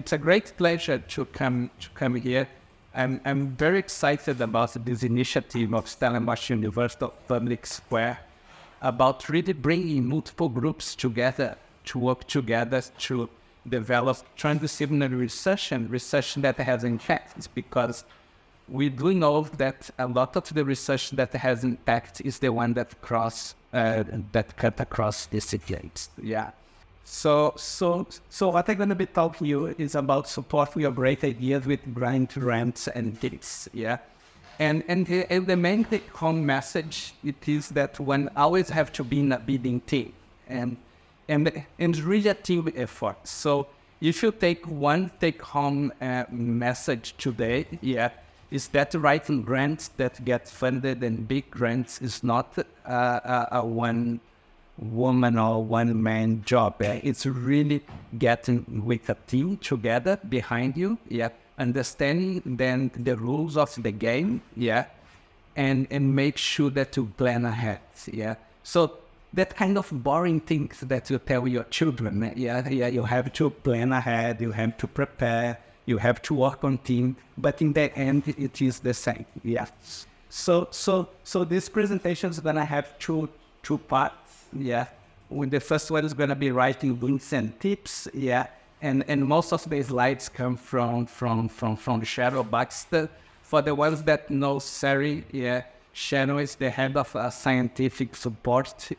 it's a great pleasure to come here. I'm very excited about this initiative of Stellenbosch University Public Square about really bringing multiple groups together to work together to develop transdisciplinary research and research that has impact, because we do know that a lot of the research that has impact is the one that cut across disciplines. Yeah. So what I'm going to be talking to you is about support your great ideas with grind, rants, and tips. Yeah. And the main take-home message it is that one always have to be in a bidding team, and really a team effort. So if you take one take-home message today, is that writing grants that get funded and big grants is not a one woman or one man job. It's really getting with a team together behind you. Understanding then the rules of the game. And make sure that you plan ahead. So that kind of boring things that you tell your children. You have to plan ahead. You have to prepare. You have to work on team, but in the end, it is the same. So this presentation is gonna have two parts. The first one is gonna be writing links and tips. And most of the slides come from Cheryl Baxter. For the ones that know Sari, Cheryl is the head of scientific support.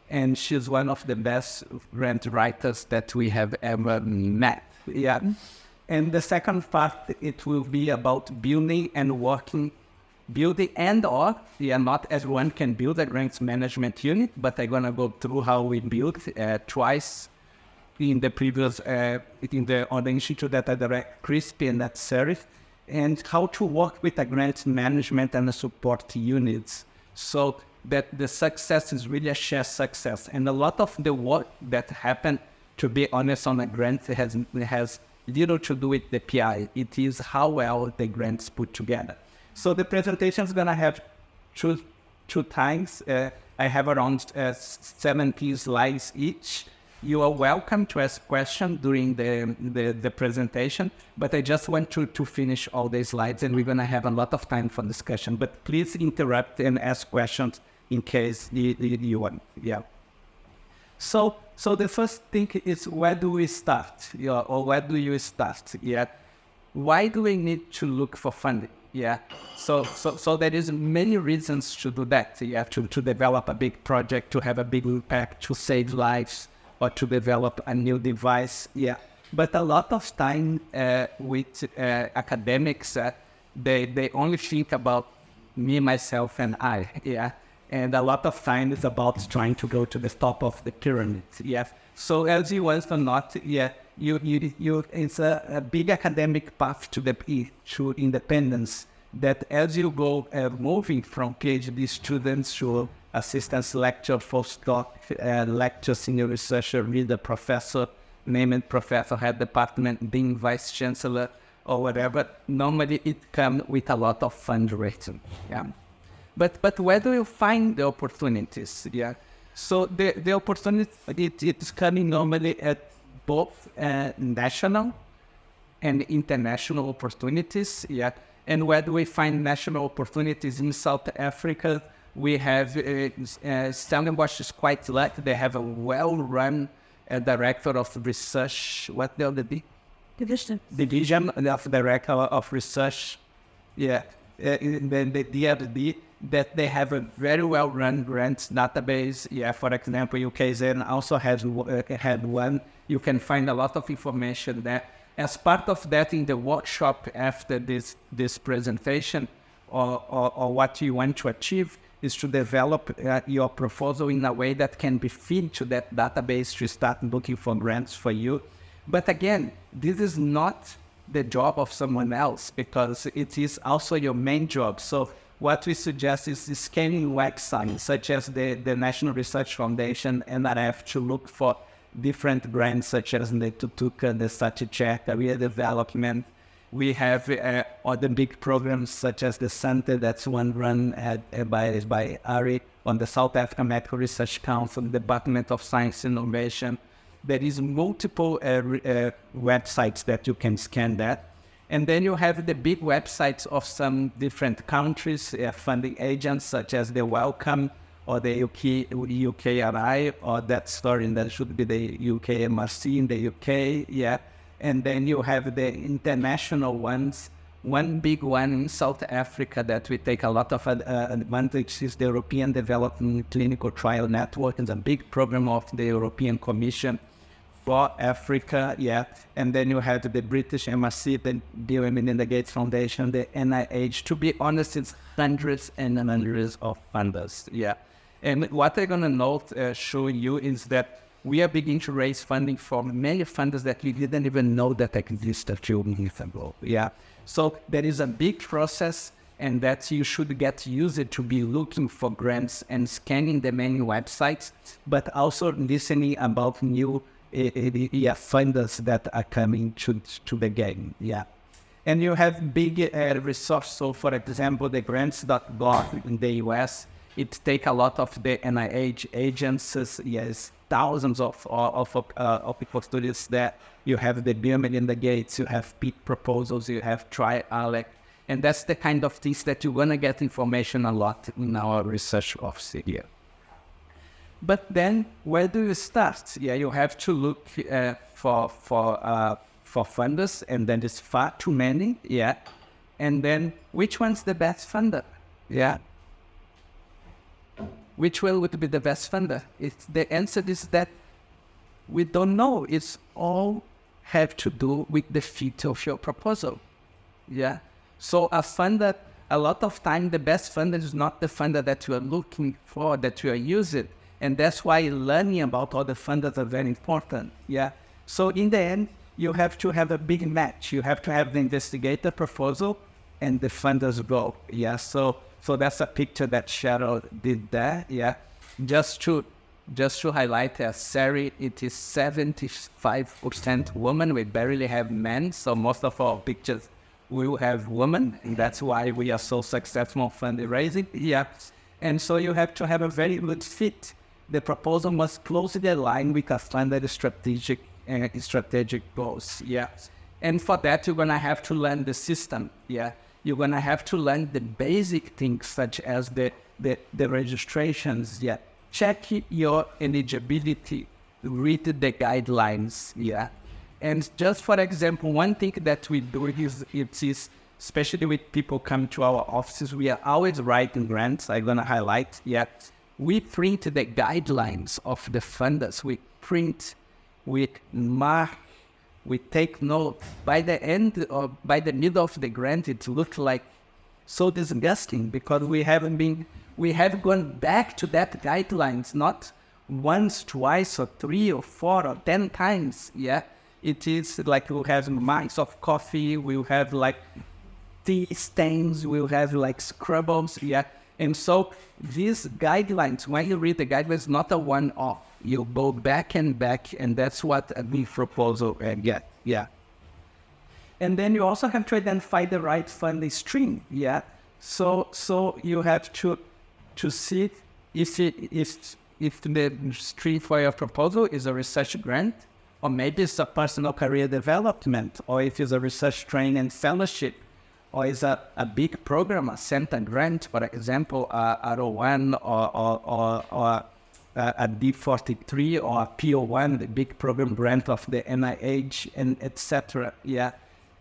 And she's one of the best grant writers that we have ever met. And the second part, it will be about building and not everyone can build a grants management unit, but I'm gonna go through how we built twice in the previous, on the institute that I direct, Crispy and at Serif, and how to work with the grants management and the support units, so that the success is really a shared success. And a lot of the work that happened, to be honest, on a grant has little to do with the PI. It is how well the grants put together. So the presentation is going to have two times. I have around 70 slides each. You are welcome to ask questions during the presentation, but I just want to finish all the slides, and we're going to have a lot of time for discussion. But please interrupt and ask questions in case you want. So the first thing is, where do we start? Or where do you start? Why do we need to look for funding? So there is many reasons to do that. You have to develop a big project, to have a big impact, to save lives, or to develop a new device. But a lot of time with academics, they only think about me, myself, and I. And a lot of time is about trying to go to the top of the pyramid. So as you was or not, it's a big academic path to independence. That as you go moving from PhD students to assistant lecturer, postdoc, lecturer, senior researcher, leader, professor, named professor, head department, dean, vice chancellor, or whatever, normally it comes with a lot of fundraising. But where do you find the opportunities? So the opportunity, it's coming normally at both national and international opportunities. And where do we find national opportunities? In South Africa, we have Stellenbosch is quite lucky. They have a well-run director of research. What the other division of director of research. In the DRD, that they have a very well-run grants database. For example, UKZN also had one. You can find a lot of information there. As part of that, in the workshop after this presentation, or what you want to achieve, is to develop your proposal in a way that can be fed to that database to start looking for grants for you. But again, this is not the job of someone else, because it is also your main job. So what we suggest is scanning websites such as the National Research Foundation, NRF, to look for different grants such as the Tutuka, the Satichek, career development. We have other big programs such as the Center, that's one run by Ari on the South African Medical Research Council, the Department of Science Innovation. there is multiple websites that you can scan that. And then you have the big websites of some different countries, funding agents such as the Welcome or the UKRI, or that story that should be the UKMRC in the UK, yeah. And then you have the international ones. One big one in South Africa that we take a lot of advantage is the European Development Clinical Trial Network. It's a big program of the European Commission for Africa, yeah. And then you have the British MRC, the Bill and Melinda Gates Foundation, the NIH. To be honest, it's hundreds and hundreds of funders, yeah. And what I'm going to note, showing you, is that we are beginning to raise funding for many funders that we didn't even know that existed a few months ago, yeah. So there is a big process, and that you should get used to be looking for grants and scanning the many websites, but also listening about new funders that are coming to the game, yeah. And you have big resources. So, for example, the grants.gov in the US, it takes a lot of the NIH agencies, yes, thousands of people studies there. You have the Bill and Melinda Gates, you have peak proposals, you have TRIALEC, and that's the kind of things that you're gonna get information a lot in our research office here. But then, where do you start? Yeah, you have to look for funders, and then there's far too many, yeah. And then, which one's the best funder? Yeah. Which one would be the best funder? The answer is that we don't know. It's all have to do with the fit of your proposal. Yeah. So a funder, a lot of time, the best funder is not the funder that you are looking for, that you are using. And that's why learning about all the funders are very important. Yeah. So in the end, you have to have a big match. You have to have the investigator proposal and the funders goal. Yeah. So that's a picture that Cheryl did there, yeah. Just to highlight, Sari, it is 75% women. We barely have men, so most of our pictures will have women, and that's why we are so successful fundraising, yeah. And so you have to have a very good fit. The proposal must closely align with a funded strategic goals, yeah. And for that, you're gonna have to learn the system, yeah. You're going to have to learn the basic things such as the registrations, yeah. Check your eligibility, read the guidelines, yeah. And just for example, one thing that we do is especially with people come to our offices, we are always writing grants. I'm going to highlight, yeah. We print the guidelines of the funders. We print, we mark, we take note. By the end or by the middle of the grant, it looked like so disgusting because we have gone back to that guidelines, not once, twice, or 3 or 4 or 10 times. Yeah, it is like we'll have marks of coffee, we'll have like tea stains, we'll have like scrubbles. Yeah, and so these guidelines, when you read the guidelines, not a one-off. You go back, and that's what a big proposal get, yeah. And then you also have to identify the right funding stream, yeah. So you have to see if the stream for your proposal is a research grant, or maybe it's a personal career development, or if it's a research training and fellowship, or is a big program, a center grant, for example, R01 or a D43 or a PO1, the big program grant of the NIH, and etc. Yeah,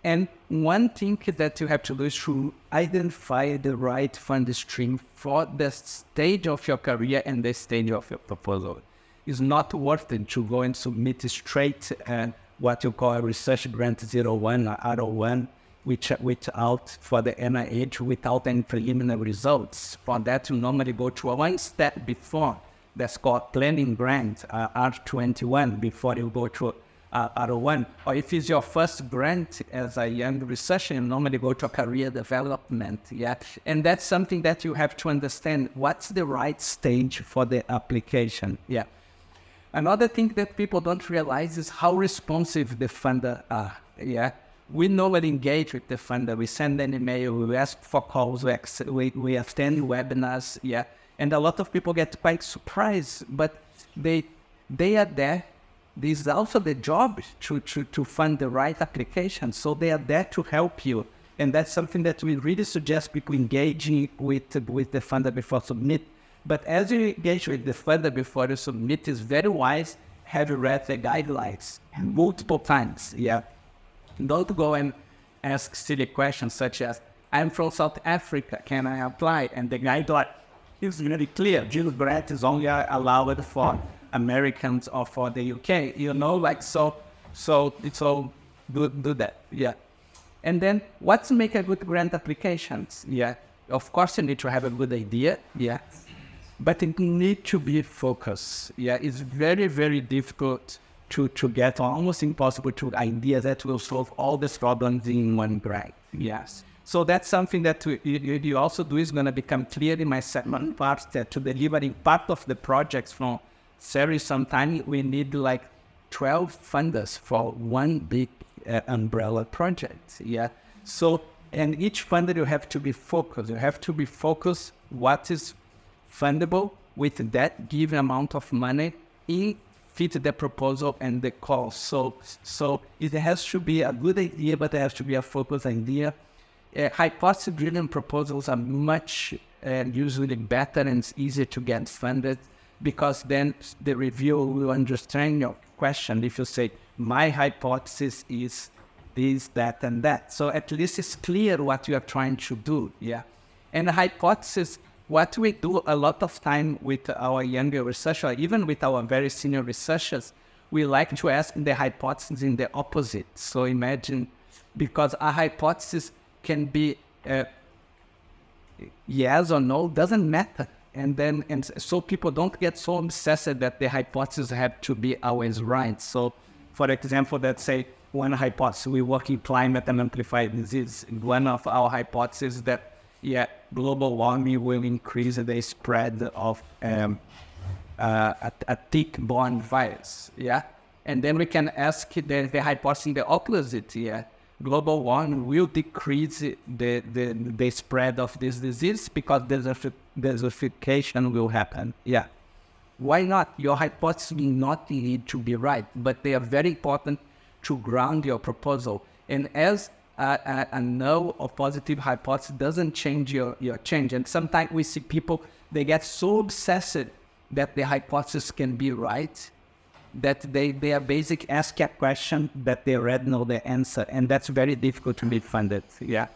and one thing that you have to do is to identify the right fund stream for the stage of your career and the stage of your proposal. It's not worth it to go and submit straight what you call a research grant 01 or R01, without for the NIH without any preliminary results. For that, you normally go to one step before. That's called planning grant, R21, before you go to R01. Or if it's your first grant as a young researcher, you normally go to a career development, yeah? And that's something that you have to understand. What's the right stage for the application, yeah? Another thing that people don't realize is how responsive the funder are, yeah? We normally engage with the funder. We send an email, we ask for calls, we attend webinars, yeah? And a lot of people get quite surprised, but they are there this is also the job to fund the right application. So they are there to help you. And that's something that we really suggest people engaging with the funder before submit. But as you engage with the funder before you submit, it's very wise have you read the guidelines multiple times. Yeah. Don't go and ask silly questions such as, I'm from South Africa, can I apply? And the guideline is really clear. Gil grant is only allowed for Americans or for the UK, so it's all do that. Yeah. And then what to make a good grant applications? Yeah. Of course you need to have a good idea. Yeah. But it need to be focused. Yeah. It's very, very difficult to get, almost impossible to ideas that will solve all these problems in one grant. Yes. So that's something that you also do is going to become clear in my second part, that to delivering part of the projects from series sometime we need like 12 funders for one big umbrella project. Yeah. So, and each funder you have to be focused. You have to be focused what is fundable with that given amount of money in fit the proposal and the cost. So it has to be a good idea, but it has to be a focused idea. Hypothesis-driven proposals are much usually better and it's easier to get funded, because then the reviewer will understand your question. If you say, my hypothesis is this, that, and that. So at least it's clear what you are trying to do. Yeah. And the hypothesis, what we do a lot of time with our younger researchers, even with our very senior researchers, we like to ask the hypothesis in the opposite. So imagine, because a hypothesis can be yes or no, doesn't matter. And so people don't get so obsessed that the hypothesis have to be always right. So, for example, let's say one hypothesis, we work in climate and amplified disease. One of our hypotheses that, global warming will increase the spread of a tick-borne virus. Yeah, and then we can ask the hypothesis the opposite. Yeah. Global warming will decrease the spread of this disease because desertification will happen. Yeah. Why not? Your hypothesis will not need to be right, but they are very important to ground your proposal. And as a null or positive hypothesis doesn't change your change. And sometimes we see people, they get so obsessed that the hypothesis can be right, that they are basically ask a question that they already know the answer, and that's very difficult to be funded. Yeah.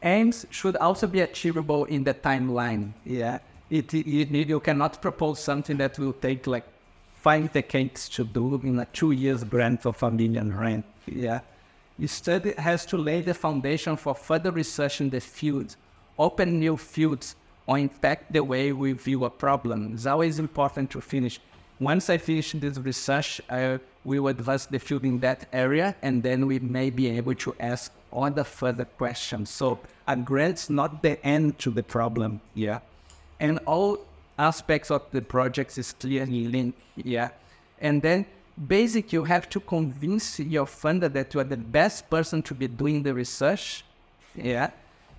Aims should also be achievable in the timeline. Yeah. You cannot propose something that will take like 5 decades to do in a 2 years grant of R$1 million. Yeah. The study has to lay the foundation for further research in the field, open new fields, or impact the way we view a problem. It's always important to finish. Once I finish this research, we will advance the field in that area, and then we may be able to ask other further questions. So a grant's not the end to the problem, yeah. And all aspects of the project is clearly linked, yeah. And then basically you have to convince your funder that you are the best person to be doing the research, yeah.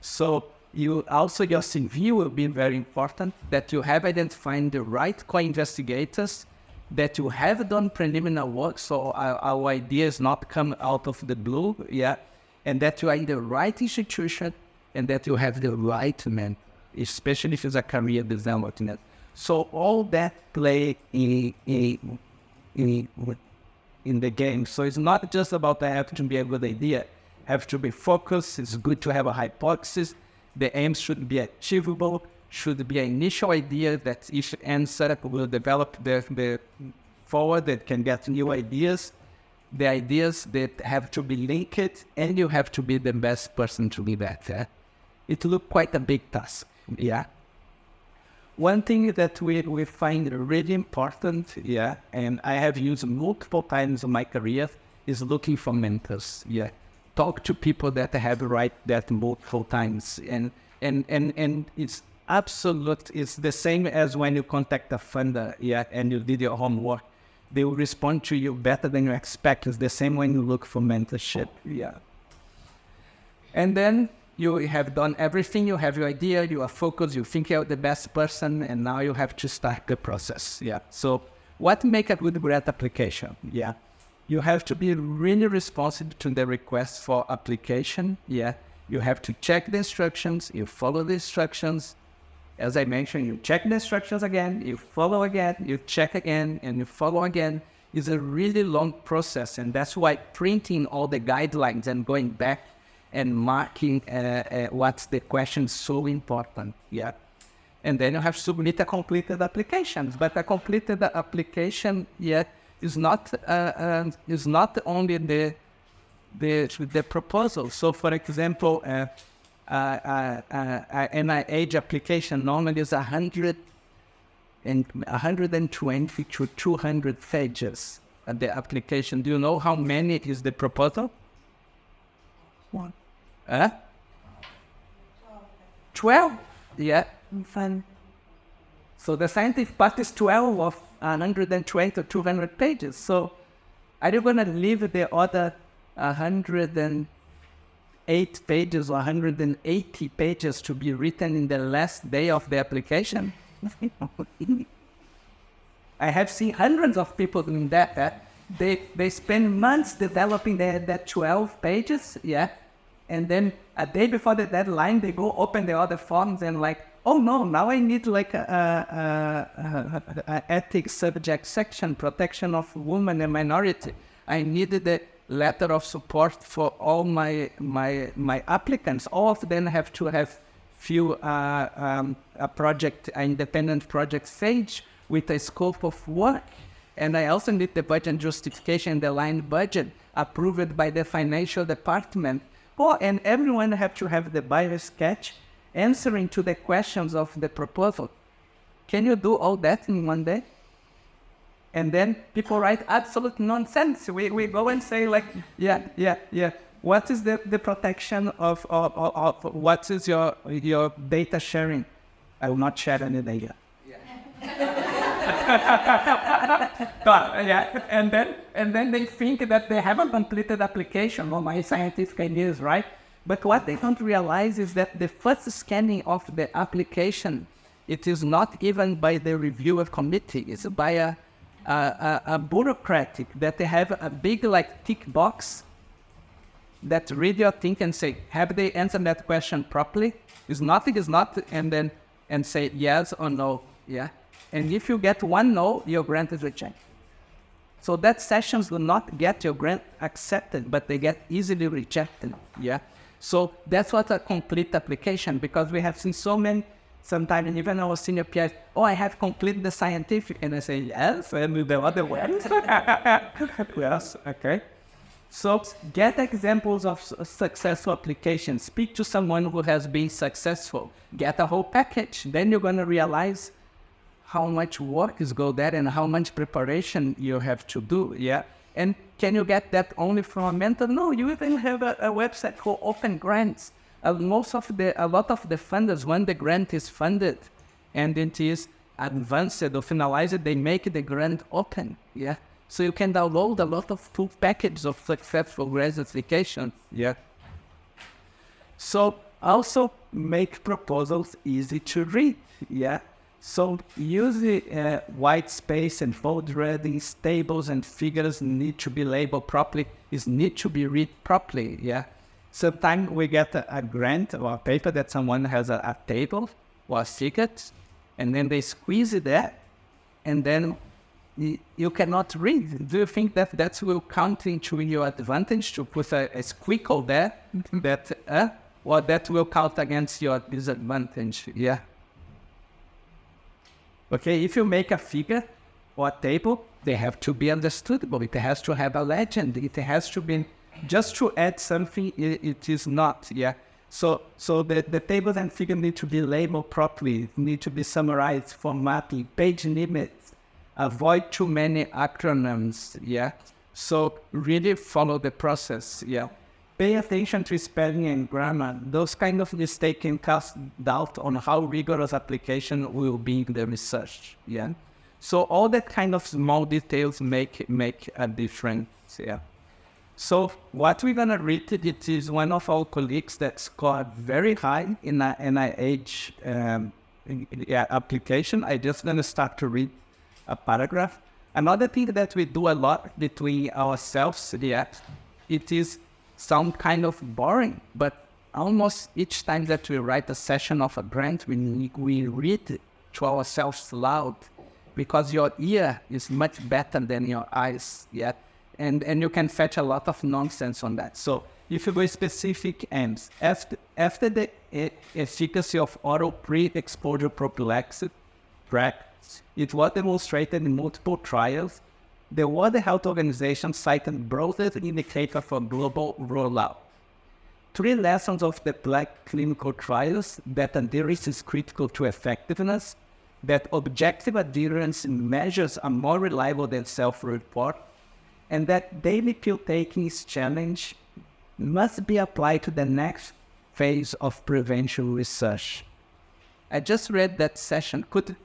So your CV will be very important, that you have identified the right co-investigators, that you have done preliminary work, so our ideas not come out of the blue, yeah, and that you are in the right institution, and that you have the right mentor, especially if it's a career development. So all that play in the game. So it's not just about I have to be a good idea, have to be focused. It's good to have a hypothesis. The aims should be achievable, should be an initial idea that each answer will develop the forward, that can get new ideas. The ideas that have to be linked, and you have to be the best person to do that. Yeah? It looks quite a big task. Yeah. One thing that we find really important, yeah, and I have used multiple times in my career, is looking for mentors. Yeah. Talk to people that have write that multiple times, and it's absolute. It's the same as when you contact a funder, yeah, and you did your homework. They will respond to you better than you expect. It's the same when you look for mentorship, yeah. And then you have done everything. You have your idea. You are focused. You think you're the best person, and now you have to start the process, yeah. So what make a good grant application? Yeah. You have to be really responsive to the request for application. Yeah. You have to check the instructions. You follow the instructions. As I mentioned, you check the instructions again, you follow again, you check again, and you follow again. It's a really long process, and that's why printing all the guidelines and going back and marking what's the question is so important. Yeah. And then you have to submit a completed application. But a completed application, yeah, is not only the proposal. So, for example, an age application normally is 120 to 200 pages. The application. Do you know how many is the proposal? One. 12. Yeah. Fun. So the scientific part is 12 of 120 to 200 pages. So are you going to leave the other 108 pages or 180 pages to be written in the last day of the application? I have seen hundreds of people doing that. They spend months developing that 12 pages, yeah, and then a day before the deadline, they go open the other forms and like, oh no, now I need like a ethics subject section, protection of women and minority. I needed the letter of support for all my applicants. All of them have to have an independent project stage with a scope of work. And I also need the budget justification, the line budget approved by the financial department. Oh, and everyone have to have the bio sketch answering to the questions of the proposal. Can you do all that in one day? And then people write absolute nonsense. We go and say like, yeah. What is the protection of what is your data sharing? I will not share any data. Yeah. And then they think that they have a completed application on my scientific ideas, right? But what they don't realize is that the first scanning of the application, it is not even by the reviewer committee. It's by a bureaucratic that they have a big like tick box that read your thing and say, have they answered that question properly? Is not, and say yes or no, yeah? And if you get one no, your grant is rejected. So that sessions do not get your grant accepted, but they get easily rejected, yeah? So that's what a complete application, because we have seen so many, sometimes even our senior PIs, I have completed the scientific, and I say, yes, and the other ones. Yes, okay. So get examples of successful applications. Speak to someone who has been successful. Get a whole package. Then you're going to realize how much work is go there and how much preparation you have to do, yeah? And can you get that only from a mentor? No, you even have a website called Open Grants. A lot of the funders, when the grant is funded and it is advanced or finalized, they make the grant open, yeah? So you can download a lot of full packages of successful grant application, yeah? So also make proposals easy to read, yeah? So use the white space and bold readings, tables and figures need to be labeled properly, need to be read properly, yeah? Sometimes we get a grant or a paper that someone has a table or a figure, and then they squeeze it there, and then you cannot read. Do you think that will count into your advantage to put a squiggle there, or that will count against your disadvantage, yeah? Okay, if you make a figure or a table, they have to be understandable. It has to have a legend. It has to be, just to add something, it is not, yeah? So the tables and figures need to be labeled properly, need to be summarized, formatting, page limits, avoid too many acronyms, yeah? So really follow the process, yeah? Pay attention to spelling and grammar. Those kind of mistakes can cast doubt on how rigorous application will be in the research, yeah? So all that kind of small details make a difference, yeah? So what we're gonna read, it is one of our colleagues that scored very high in a NIH application. I just gonna start to read a paragraph. Another thing that we do a lot between ourselves, it is some kind of boring, but almost each time that we write a session of a grant, we read it to ourselves loud, because your ear is much better than your eyes, and you can fetch a lot of nonsense on that. So if you go specific aims, after the efficacy of oral pre-exposure prophylaxis practice, it was demonstrated in multiple trials. The World Health Organization cited broadest indicator for global rollout. 3 lessons of the Black clinical trials: that adherence is critical to effectiveness, that objective adherence measures are more reliable than self-report, and that daily pill taking is challenge must be applied to the next phase of prevention research. I just read that session. Could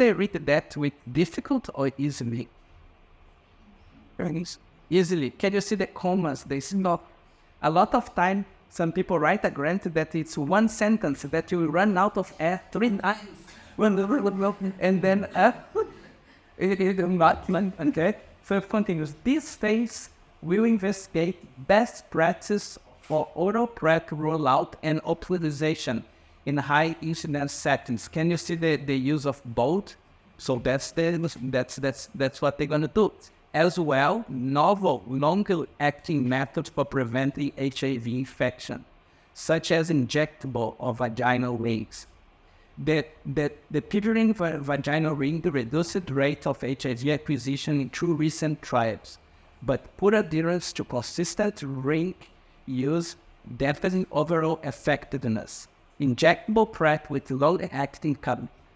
I read that with difficult or easily? Easily. Can you see the commas? They stop. A lot of time, some people write a grant that it's one sentence that you run out of air 3 times. And then okay. So it continues. This phase will investigate best practice for oral PrEP rollout and optimization in high incidence settings. Can you see the use of bold? So that's what they're gonna do. As well, novel, longer-acting methods for preventing HIV infection, such as injectable or vaginal rings. The pivoting vaginal ring reduced the rate of HIV acquisition in 2 recent trials, but poor adherence to consistent ring use dampening overall effectiveness. Injectable PrEP with long-acting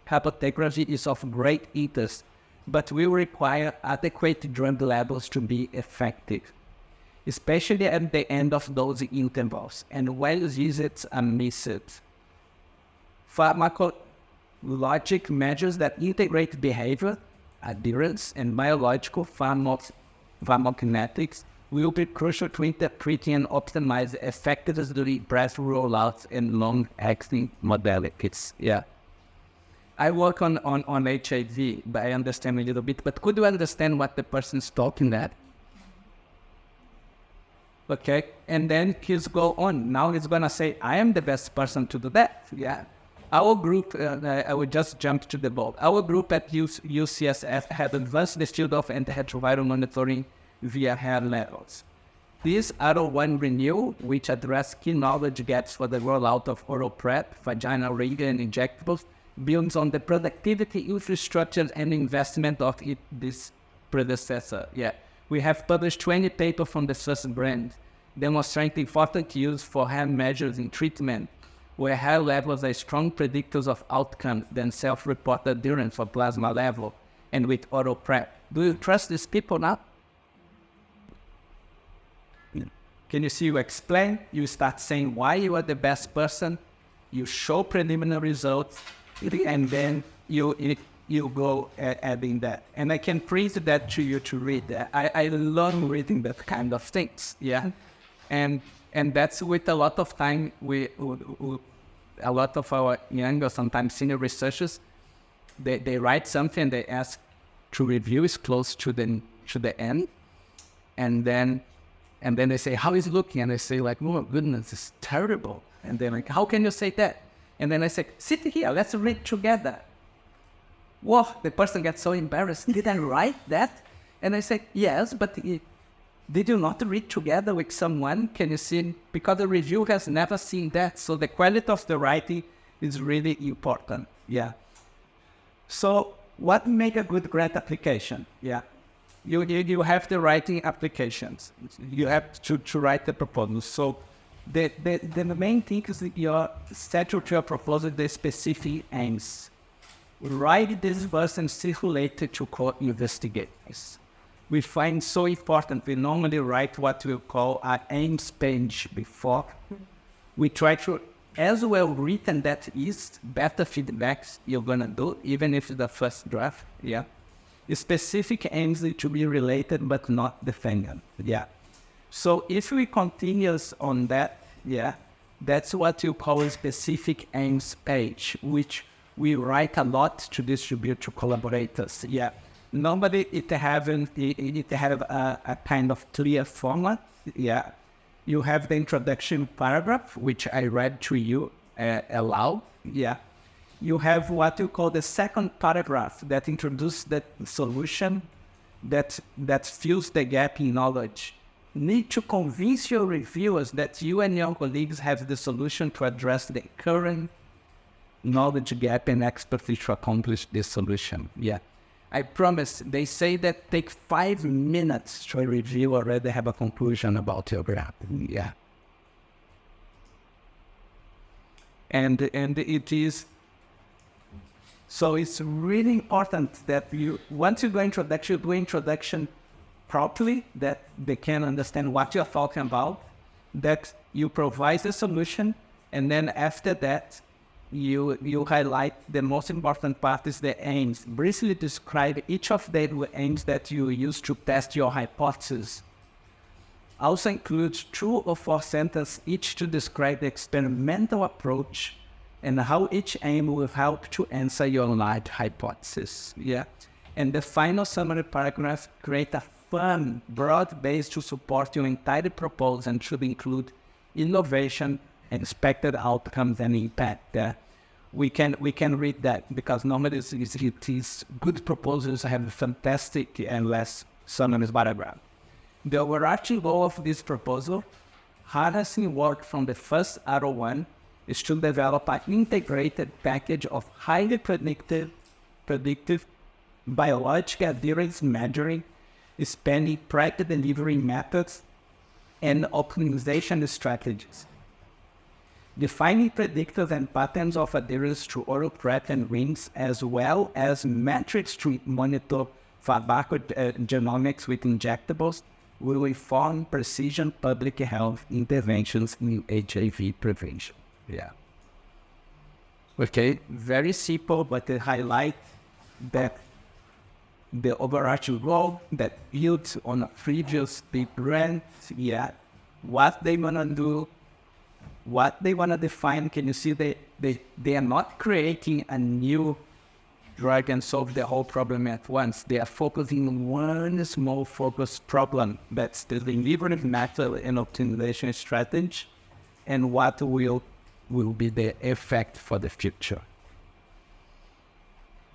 cabotegravir is of great interest, but will require adequate drug levels to be effective, especially at the end of those intervals, and when visits are missed. Pharmacologic measures that integrate behavior, adherence, and biological pharmacokinetics will be crucial to interpreting and optimize the effectiveness during breast rollouts and long-acting modalities. I work on HIV, but I understand a little bit. But could you understand what the person's talking at? Okay, and then he's go on. Now he's gonna say, I am the best person to do that. Our group, I would just jump to the ball. Our group at UCSF had advanced the field of antiretroviral monitoring via hair levels. This R01 renewal, which addressed key knowledge gaps for the rollout of oral PrEP, vaginal ring, and injectables, builds on the productivity, infrastructure, and investment of this predecessor. We have published 20 papers from the first brand, demonstrating important use for hair measures in treatment, where hair levels are strong predictors of outcome than self-reported adherence for plasma level, and with oral PrEP. Do you trust these people now? Can you see you explain? You start saying why you are the best person, you show preliminary results, and then you go adding that. And I can print that to you to read that. I love reading that kind of things, And that's with a lot of time, a lot of our young or sometimes senior researchers, they write something, they ask to review is close to the end, and then they say, how is it looking? And I say like, oh goodness, it's terrible. And they're like, how can you say that? And then I say, sit here, let's read together. Whoa, the person gets so embarrassed. Did I write that? And I say, yes, but did you not read together with someone? Can you see? Because the review has never seen that. So the quality of the writing is really important. So what make a good grant application? You have the writing applications. You have to write the proposal. So the main thing is that you set to your proposal the specific aims. Write this first and circulate it to co-investigators. We find so important. We normally write what we call our aims page before. We try to, as well written that is, better feedbacks you're gonna do, even if it's the first draft. The specific aims need to be related but not dependent. So if we continue on that, that's what you call a specific aims page, which we write a lot to distribute to collaborators. Normally, it have a kind of clear format. Yeah, you have the introduction paragraph, which I read to you aloud. Yeah, you have what you call the second paragraph that introduces the solution that fills the gap in knowledge. Need to convince your reviewers that you and your colleagues have the solution to address the current knowledge gap and expertise to accomplish this solution. Yeah. I promise, they say that take 5 minutes to review already have a conclusion about your graph. Yeah. And it is, so it's really important that once you do introduction properly, that they can understand what you're talking about, that you provide the solution, and then after that, you highlight the most important part is the aims. Briefly describe each of the aims that you use to test your hypothesis. Also includes 2 or 4 sentences each to describe the experimental approach and how each aim will help to answer your large hypothesis. Yeah. And the final summary paragraph create a firm, broad base to support your entire proposal and should include innovation, expected outcomes, and impact. We can read that because normally it is good proposals have fantastic and less summary paragraph. The overarching goal of this proposal, harnessing work from the first R01, is to develop an integrated package of highly predictive biological adherence measuring, spanning practice delivery methods, and optimization strategies. Defining predictors and patterns of adherence to oral prep and rings, as well as metrics to monitor pharmacogenomics with injectables, will inform precision public health interventions in HIV prevention. Yeah. Okay, very simple, but they highlight that the overarching goal that builds on a previous big brand, yeah, what they want to do, what they want to define. Can you see they are not creating a new drug and solve the whole problem at once. They are focusing on one small focused problem. That's the delivery method and optimization strategy and what will be the effect for the future.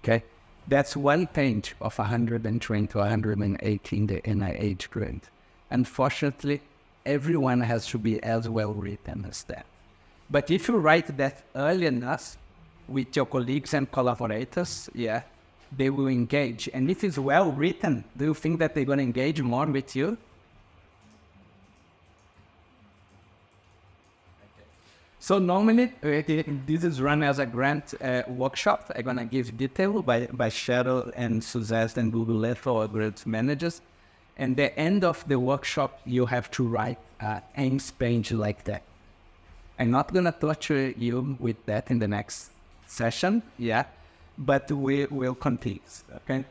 Okay, that's one page of 120 to 118 the NIH grant. Unfortunately, everyone has to be as well written as that. But if you write that early enough with your colleagues and collaborators, yeah, they will engage. And if it's well written, do you think that they're going to engage more with you? So normally, this is run as a grant workshop. I'm going to give detail by Cheryl and Suzette and Google Earth, our grant managers. And the end of the workshop, you have to write an aims page like that. I'm not going to torture you with that in the next session, yeah, but we will continue, okay?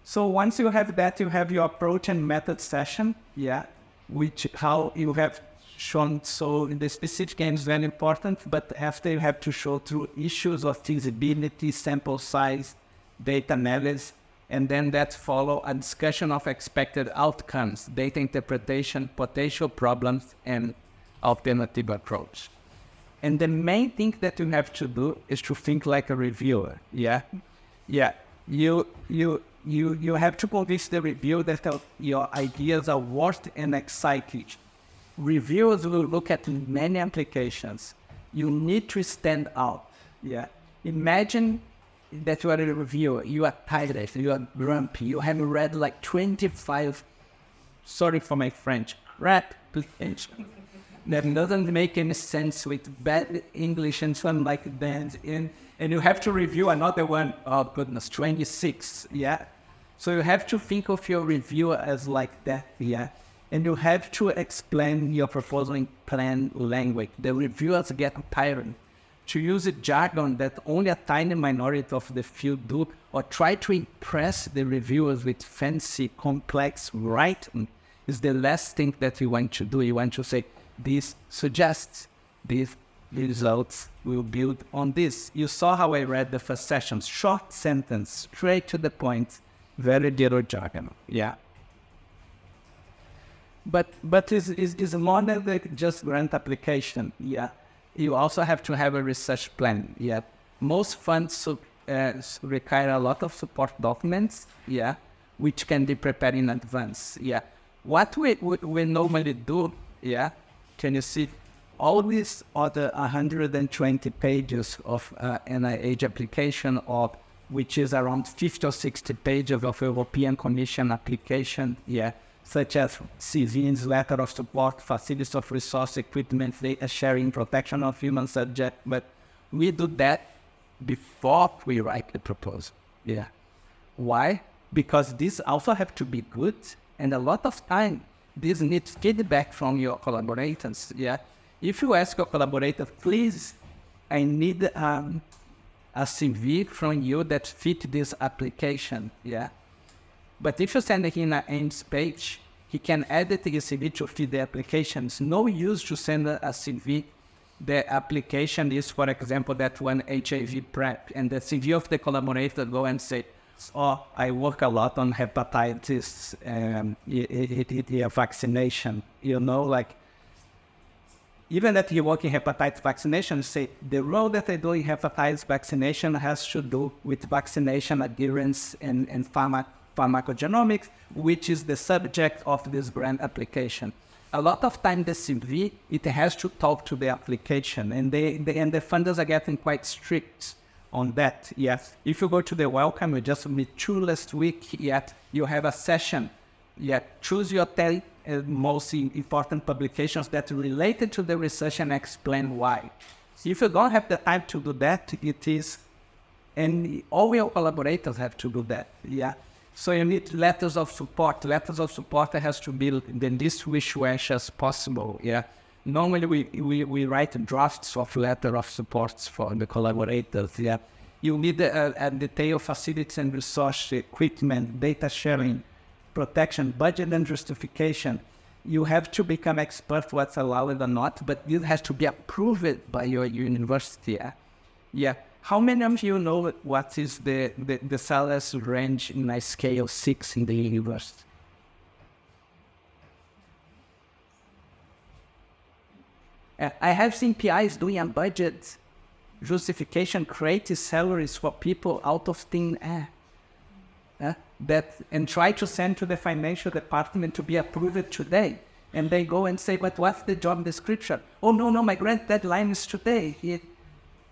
So once you have that, you have your approach and method session, yeah, which how you have shown. So in the specific aims is very important, but after you have to show through issues of feasibility, sample size, data analysis, and then that follow a discussion of expected outcomes, data interpretation, potential problems, and alternative approach. And the main thing that you have to do is to think like a reviewer. Yeah. You have to convince the reviewer that your ideas are worth and exciting. Reviewers will look at many applications. You need to stand out. Yeah. Imagine that you are a reviewer. You are tired. You are grumpy. You have read like 25. Sorry for my French. Crap applications. That doesn't make any sense with bad English and so on like that. And you have to review another one. Oh, goodness, 26, yeah? So you have to think of your reviewer as like that, yeah? And you have to explain your proposal in plain language. The reviewers get tired to use a jargon that only a tiny minority of the field do, or try to impress the reviewers with fancy, complex writing is the last thing that you want to do. You want to say, this suggests these results will build on this. You saw how I read the first session. Short sentence, straight to the point. Very little jargon. Yeah. But it's more than just grant application. Yeah. You also have to have a research plan. Yeah. Most funds require a lot of support documents. Yeah. Which can be prepared in advance. Yeah. What we normally do. Yeah. Can you see all these other 120 pages of NIH application, or which is around 50 or 60 pages of European Commission application, yeah, such as CVs, letter of support, facilities of resource, equipment, data sharing, protection of human subject. But we do that before we write the proposal. Yeah. Why? Because these also have to be good, and a lot of time this needs feedback from your collaborators. Yeah. If you ask your collaborator, please, I need a CV from you that fit this application. Yeah. But if you send him an AIMS page, he can edit his CV to fit the application. It's no use to send a CV. The application is, for example, that one HIV PrEP, and the CV of the collaborator go and say, oh, I work a lot on hepatitis vaccination. You know, like, even that you work in hepatitis vaccination, say the role that I do in hepatitis vaccination has to do with vaccination adherence and pharmacogenomics, which is the subject of this grant application. A lot of time the CV, it has to talk to the application, and the funders are getting quite strict on that. Yes, if you go to the welcome, we just met 2 last week, yet you have a session. Yet choose your 10 most important publications that are related to the research and explain why. If you don't have the time to do that, it is, and all your collaborators have to do that. Yeah. So you need letters of support. Letters of support has to be the least wish-wash as possible. Yeah. Normally we write drafts of letter of support for the collaborators. Yeah. You need a detailed facilities and resource, equipment, data sharing, protection, budget and justification. You have to become expert what's allowed or not, but this has to be approved by your university. Yeah. Yeah. How many of you know what is the salaries range in a scale 6 in the university? I have seen PIs doing a budget justification, creating salaries for people out of thin air. And try to send to the financial department to be approved today. And they go and say, but what's the job description? Oh, no, my grant deadline is today.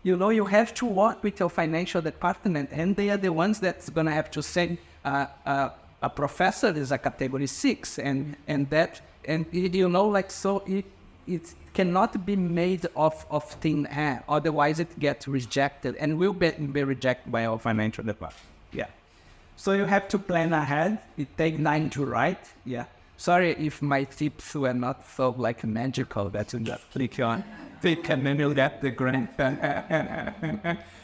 You have to work with your financial department, and they are the ones that's going to have to say a professor is a category 6, and so it cannot be made of thin air, otherwise it gets rejected, and will be rejected by our financial department. Yeah. So you have to plan ahead. It takes time to write. Yeah. Sorry if my tips were not so magical that you just click and then you'll get the grant.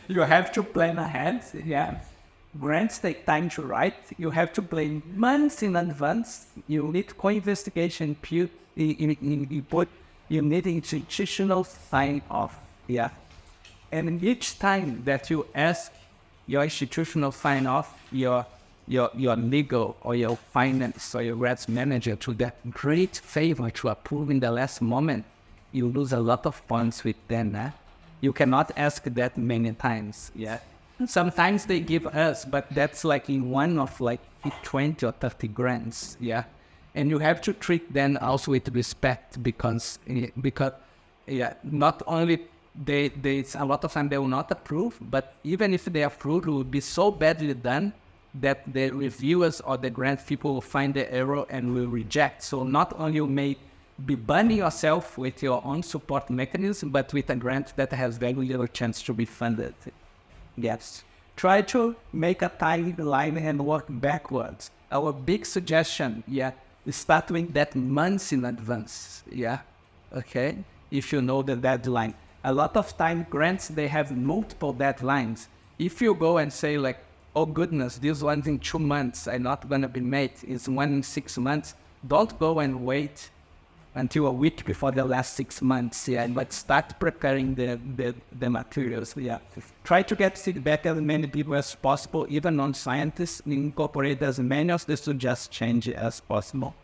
You have to plan ahead. Yeah. Grants take time to write. You have to plan months in advance. You need co-investigation input. You need institutional sign-off. Yeah. And each time that you ask your institutional sign-off, your legal or your finance or your grants manager to that great favor to approve in the last moment, you lose a lot of points with them. You cannot ask that many times. Yeah. Sometimes they give us, but that's in one of 20 or 30 grants. Yeah. And you have to treat them also with respect because not only they a lot of time they will not approve, but even if they approve, it will be so badly done that the reviewers or the grant people will find the error and will reject. So not only you may be burning yourself with your own support mechanism, but with a grant that has very little chance to be funded. Yes. Try to make a timeline and work backwards. Our big suggestion, is start doing that months in advance. Yeah. Okay. If you know the deadline. A lot of time grants, they have multiple deadlines. If you go and say oh goodness, this one's in 2 months, I'm not going to be made, it's one in 6 months, don't go and wait until a week before the last 6 months, but start preparing the materials, Try to get feedback as many people as possible, even non-scientists, incorporate as many of the suggest change as possible.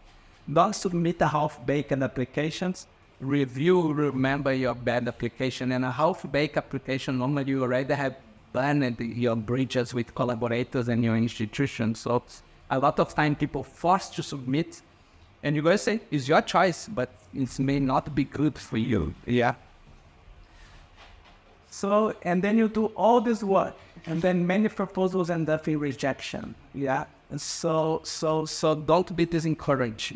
Don't submit a half-baked applications. Review, remember your bad application, and a half-baked application, normally you already have burned your bridges with collaborators and your institution. So a lot of time people forced to submit, and you're going to say, it's your choice, but it may not be good for you, So, and then you do all this work, and then many proposals end up in rejection, So don't be discouraged,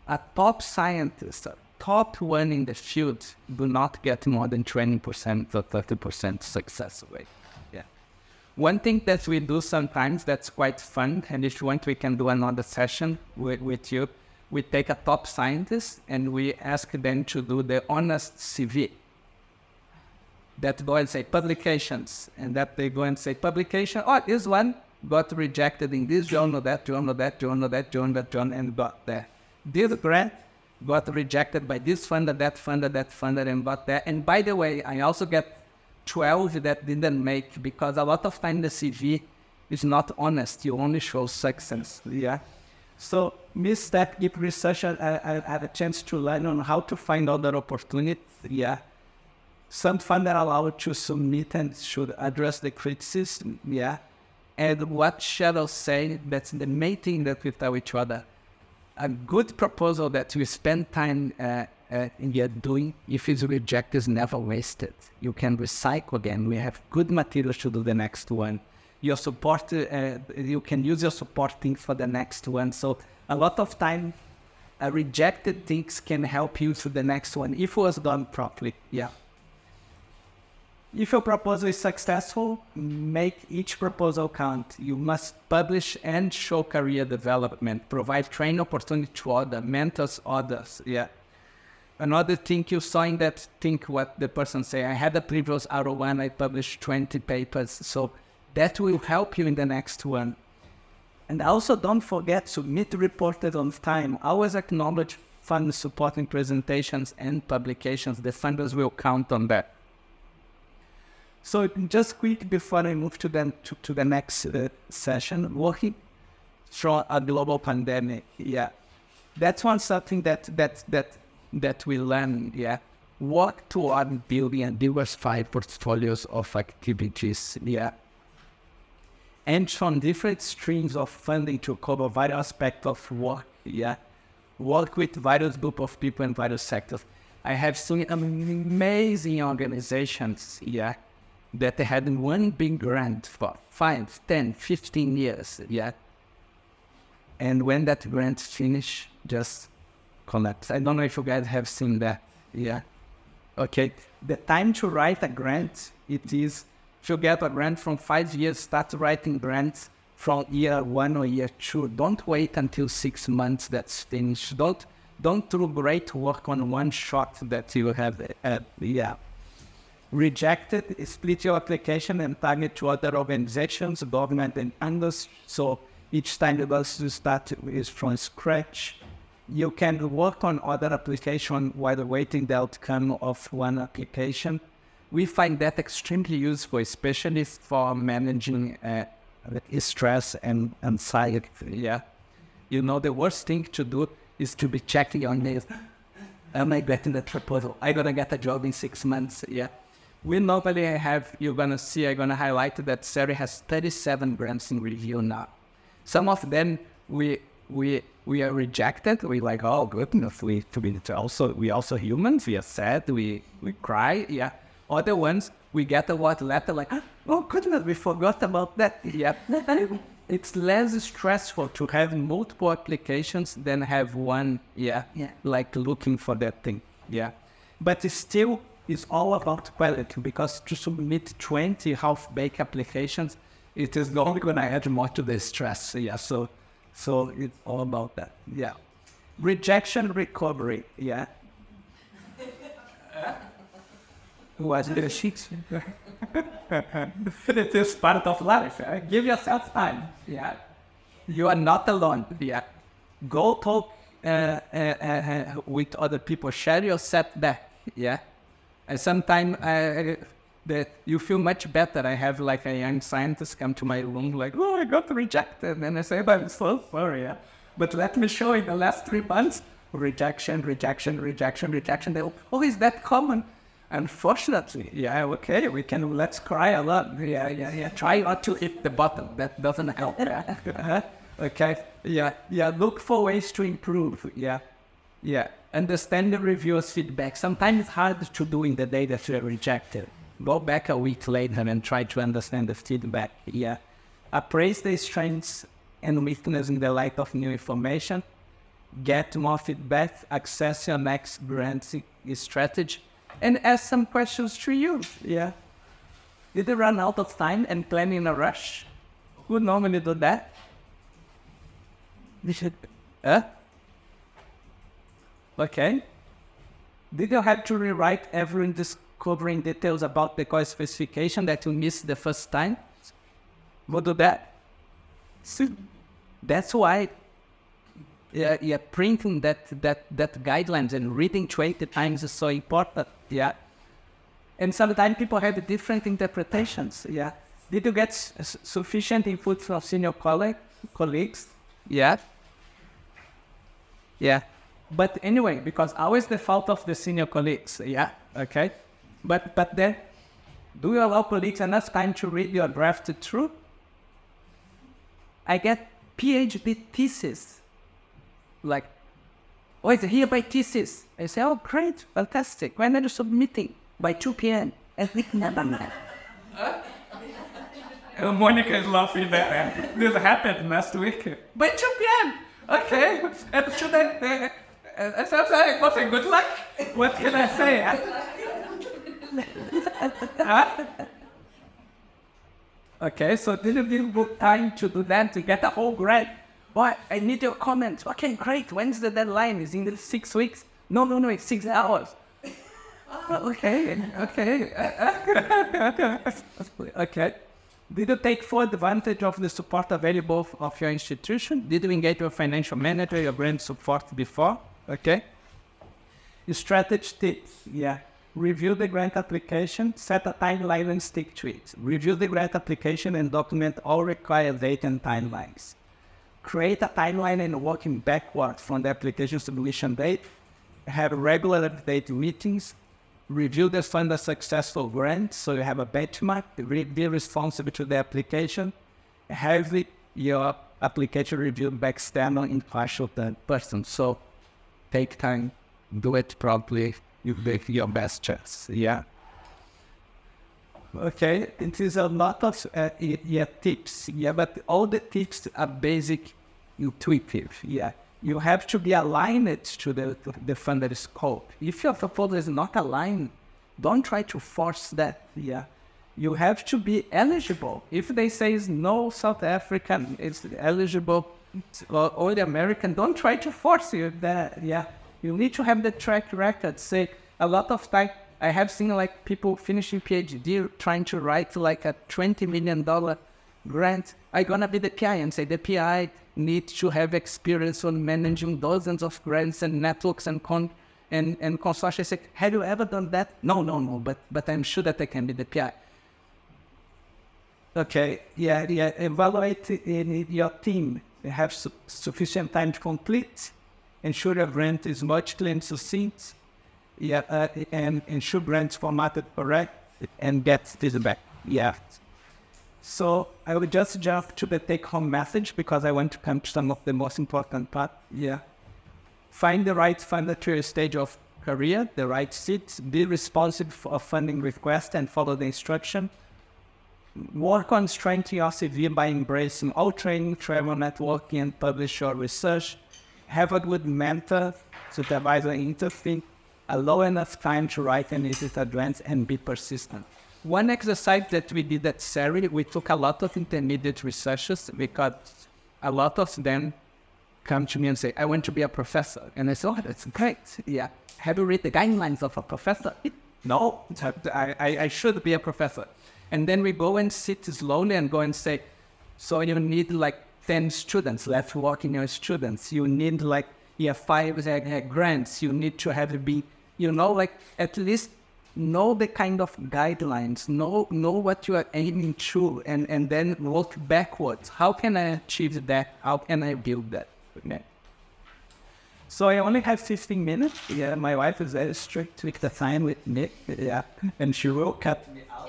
A top scientist, a top one in the field, do not get more than 20% or 30% success rate, One thing that we do sometimes that's quite fun, and if you want, we can do another session with you. We take a top scientist and we ask them to do the honest CV. That go and say publications, and that they go and say publication. Oh, this one got rejected in this journal, that journal, that journal, that journal, that journal, and got there. This grant got rejected by this funder, that funder, that funder, and got there. And by the way, I also get 12 that didn't make, because a lot of time the CV is not honest. You only show success, So misstep, give researchers a chance to learn on how to find other opportunities, Some funder allowed to submit and should address the criticism, And what Cheryl say, that's the main thing that we tell each other. A good proposal that we spend time doing, if it's rejected, is never wasted. You can recycle again. We have good materials to do the next one. Your support, you can use your supporting for the next one. So a lot of time, rejected things can help you to the next one if it was done properly. If your proposal is successful, make each proposal count. You must publish and show career development, provide training opportunity to others, mentors others, Another thing you saw in that thing, what the person say, I had a previous R1, I published 20 papers, so that will help you in the next one. And also don't forget, submit reported on time. Always acknowledge fund supporting presentations and publications. The funders will count on that. So just quick before I move to the next session, working through a global pandemic, That's one something that we learn, Work toward building a diversified portfolios of activities, And from different streams of funding to cover various aspects of work, Work with various group of people in various sectors. I have seen amazing organizations, that they had one big grant for 5, 10, 15 years, And when that grant finished, just collapse. I don't know if you guys have seen that. Okay. The time to write a grant, it is, if you get a grant from 5 years, start writing grants from year 1 or year 2. Don't wait until 6 months that's finished. Don't do great work on one shot that you have. Rejected, split your application and target to other organizations, government and others. So each time you go to start is from scratch. You can work on other application while waiting the outcome of one application. We find that extremely useful, especially for managing stress and anxiety. The worst thing to do is to be checking your nails. Am I getting the proposal? I'm going to get a job in 6 months. We normally have, you're going to see, I'm going to highlight that Sari has 37 grants in review now. Some of them we are rejected. We're like, oh goodness, we also humans. We are sad. We cry. Other ones we get a letter like, oh goodness, we forgot about that. It's less stressful to have multiple applications than have one. Like looking for that thing. But it's still all about quality, because to submit 20 half-baked applications, it is only going to add more to the stress. So it's all about that. Rejection recovery. Was the sheet? It is part of life. Give yourself time. You are not alone. Go talk with other people. Share your setback, yeah? And sometimes that you feel much better. I have like a young scientist come to my room like, oh, I got rejected. And I say, but I'm so sorry, yeah? But let me show you the last 3 months, rejection. They, oh, is that common? Unfortunately, yeah, okay, let's cry a lot. Yeah. Try not to hit the bottom. That doesn't help. Okay, yeah. Look for ways to improve. Yeah. Understand the reviewer's feedback. Sometimes it's hard to do in the day that you're rejected. Go back a week later and try to understand the feedback. Yeah. Appraise the strengths and weaknesses in the light of new information. Get more feedback. Access your next grant strategy. And ask some questions to you. Yeah. Did you run out of time and plan in a rush? Who normally do that? Okay. Did you have to rewrite every discovering details about the course specification that you missed the first time? Who do that? See, that's why printing that guidelines and reading 20 times is so important. Yeah. And sometimes people have different interpretations. Yeah. Did you get sufficient input from senior colleagues? Yeah. Yeah. But anyway, because always the fault of the senior colleagues. Yeah. Okay. But then, do you allow colleagues enough time to read your draft through? I get PhD thesis. Like, oh, it's here by thesis. I say, oh, great, fantastic. When are you submitting? By 2 p.m. I think never mind. Monica is laughing there. This happened last week. By 2 p.m. Okay. And should I say, okay, good luck. What can I say? Okay, so didn't give book time to do that, to get a whole grant. Boy, I need your comments. Okay, great. When's the deadline? Is in the 6 weeks? No, it's 6 hours. Okay. Okay. Did you take full advantage of the support available of your institution? Did you engage your financial manager, your grant support before? Okay. Strategy tips. Yeah. Review the grant application, set a timeline and stick to it. Review the grant application and document all required data and timelines. Create a timeline and working backwards from the application submission date. Have regular update meetings. Review the fund a successful grant, so you have a benchmark. Be responsible to the application. Have your application reviewed by external impartial third person. So take time, do it properly. You make your best chance. Yeah. Okay, it is a lot of tips. Yeah, but all the tips are basic, intuitive. Yeah. You have to be aligned to the funded scope. If your proposal is not aligned, don't try to force that. Yeah. You have to be eligible. If they say no South African is eligible or the American, don't try to force you that. Yeah. You need to have the track record. Say, a lot of time, I have seen like people finishing PhD trying to write like a $20 million grant. I'm gonna be the PI and say the PI needs to have experience on managing dozens of grants and networks and consortia. I say, have you ever done that? No, but I'm sure that I can be the PI. Okay, yeah. Evaluate in your team. You have sufficient time to complete. Ensure your grant is logically and succinct. Yeah, and ensure grants formatted correct and get feedback. Yeah. So I will just jump to the take-home message because I want to come to some of the most important part. Yeah. Find the right funder to your stage of career, the right seat. Be responsible for a funding request and follow the instruction. Work on strengthening your CV by embracing all training, travel, networking, and publish your research. Have a good mentor, supervisor, interview. Allow enough time to write and edit advance and be persistent. One exercise that we did at SERI, we took a lot of intermediate researchers because a lot of them come to me and say, I want to be a professor. And I say, oh, that's great. Yeah. Have you read the guidelines of a professor? No, I should be a professor. And then we go and sit slowly and go and say, so you need like 10 students. Let's work in your students. You need like five grants, you need to have it be, like at least know the kind of guidelines, know what you are aiming to, and then work backwards. How can I achieve that? How can I build that? Okay. So I only have 15 minutes. Yeah, my wife is very strict with the time with me. Yeah, and she will cut me out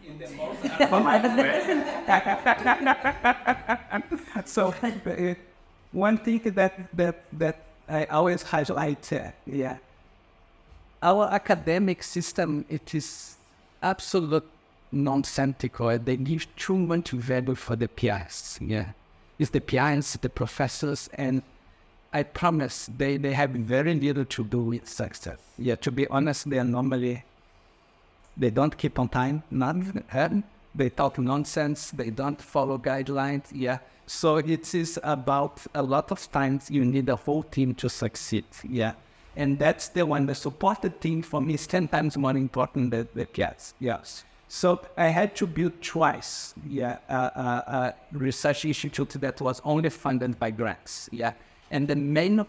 in the most way. So one thing that I always highlight, our academic system, it is absolute nonsensical. They give too much value for the PIs. Yeah, it's the PIs, the professors, and I promise they have very little to do with success. Yeah, to be honest, they don't keep on time, none. They talk nonsense, they don't follow guidelines, yeah. So it is about a lot of times you need a whole team to succeed, yeah. And that's the one, the supported team for me is 10 times more important than the PIs, yes. So I had to build twice, a research institute that was only funded by grants, yeah. And the main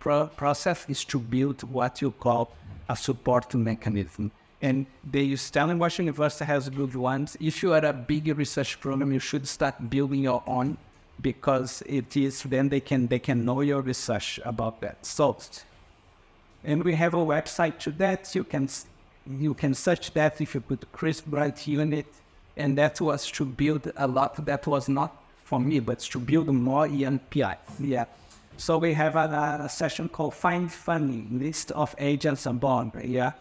process is to build what you call a support mechanism. And the Stellenbosch University has good ones. If you are a big research program, you should start building your own, because it is then they can know your research about that. So, and we have a website to that. You can search that if you put Chris Bright Unit, and that was to build a lot. That was not for me, but to build more young PI. Yeah. So we have a session called Find Funding, List of Agents Aboard, yeah?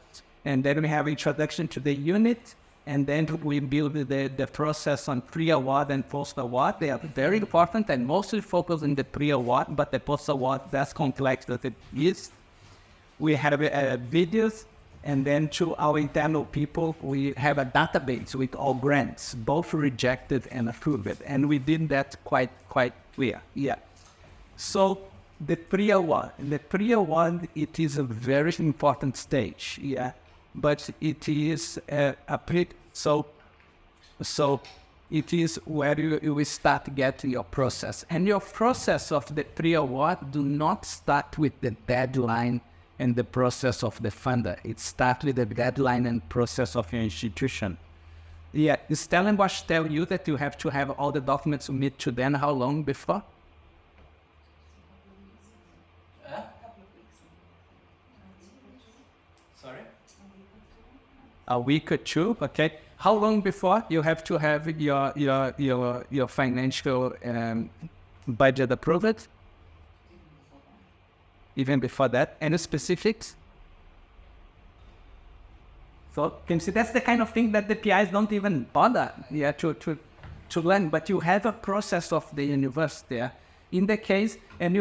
And then we have introduction to the unit, and then we build the process on pre-award and post-award. They are very important and mostly focused on the pre-award, but the post-award, that's complex as it is. We have videos, and then to our internal people, we have a database with all grants, both rejected and approved. And we did that quite clear, yeah. So the pre-award, it is a very important stage, yeah, but it is so it is where you will start getting your process. And your process of the pre-award do not start with the deadline and the process of the funder. It starts with the deadline and process of your institution. Yeah, does Stellenbosch tell you that you have to have all the documents submitted to them how long before? Sorry? A week or two, okay. How long before you have to have your financial budget approved? Even before that, any specifics? So can you see that's the kind of thing that the PIs don't even bother, to learn. But you have a process of the university, in the case, and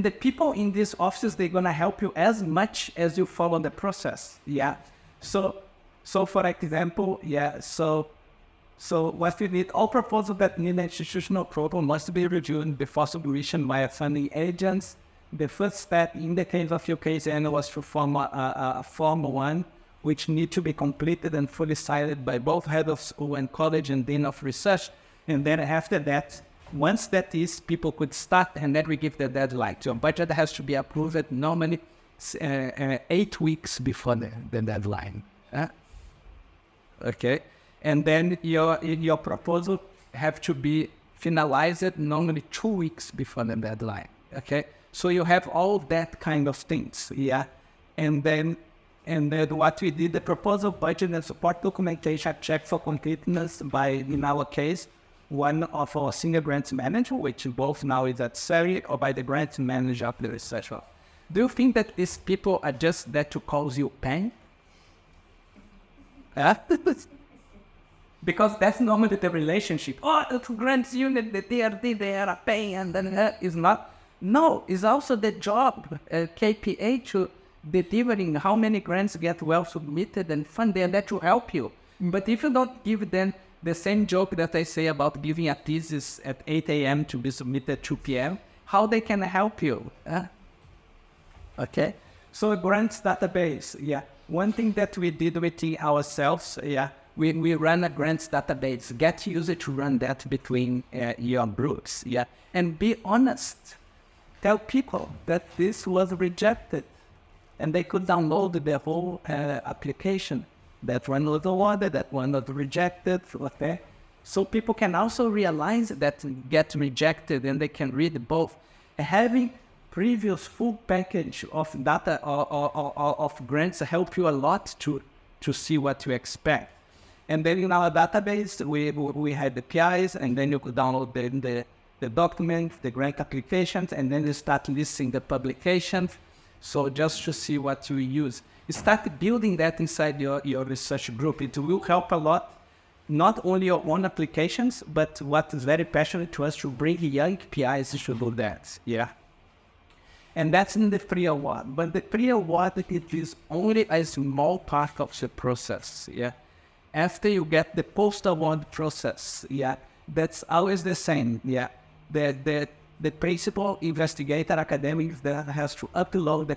the people in these offices, they're gonna help you as much as you follow the process, So for example, so what you need, all proposals that need institutional approval must be reviewed before submission by funding agents. The first step in the case of your case was to form a Form 1, which need to be completed and fully signed by both head of school and college and dean of research. And then after that, once that is, people could start, and then we give the deadline. Your budget has to be approved normally 8 weeks before the deadline. Okay, and then your proposal have to be finalized normally 2 weeks before the deadline. Okay, so you have all that kind of things, and then what we did, the proposal, budget, and support documentation check for completeness by, in our case, one of our senior grants manager, which both now is at Surrey, or by the grants manager of the research office. Do you think that these people are just there to cause you pain? Because that's normally the relationship. Oh, the grants unit, the DRD, they are a pain, and then is not. No, it's also the job, KPA, to delivering how many grants get well submitted and funded, that will help you. But if you don't give them the same joke that I say about giving a thesis at 8 a.m. to be submitted at 2 p.m., how they can help you? Okay, so a grants database, One thing that we did within ourselves, we ran a grants database. Get used to run that between your groups, And be honest. tell people that this was rejected, and they could download the whole application. That one was awarded, that one was rejected, okay? So people can also realize that get rejected, and they can read both. Having previous full package of data or of grants help you a lot to see what to expect. And then in our database, we had the PIs, and then you could download the documents, the grant applications, and then you start listing the publications. So just to see what you use. You start building that inside your research group. It will help a lot, not only your own applications, but what is very passionate to us to bring young PIs to do that, yeah. And that's in the pre-award. But the pre-award, it is only a small part of the process, yeah. After you get the post-award process, yeah, that's always the same, yeah. The principal investigator academic that has to upload the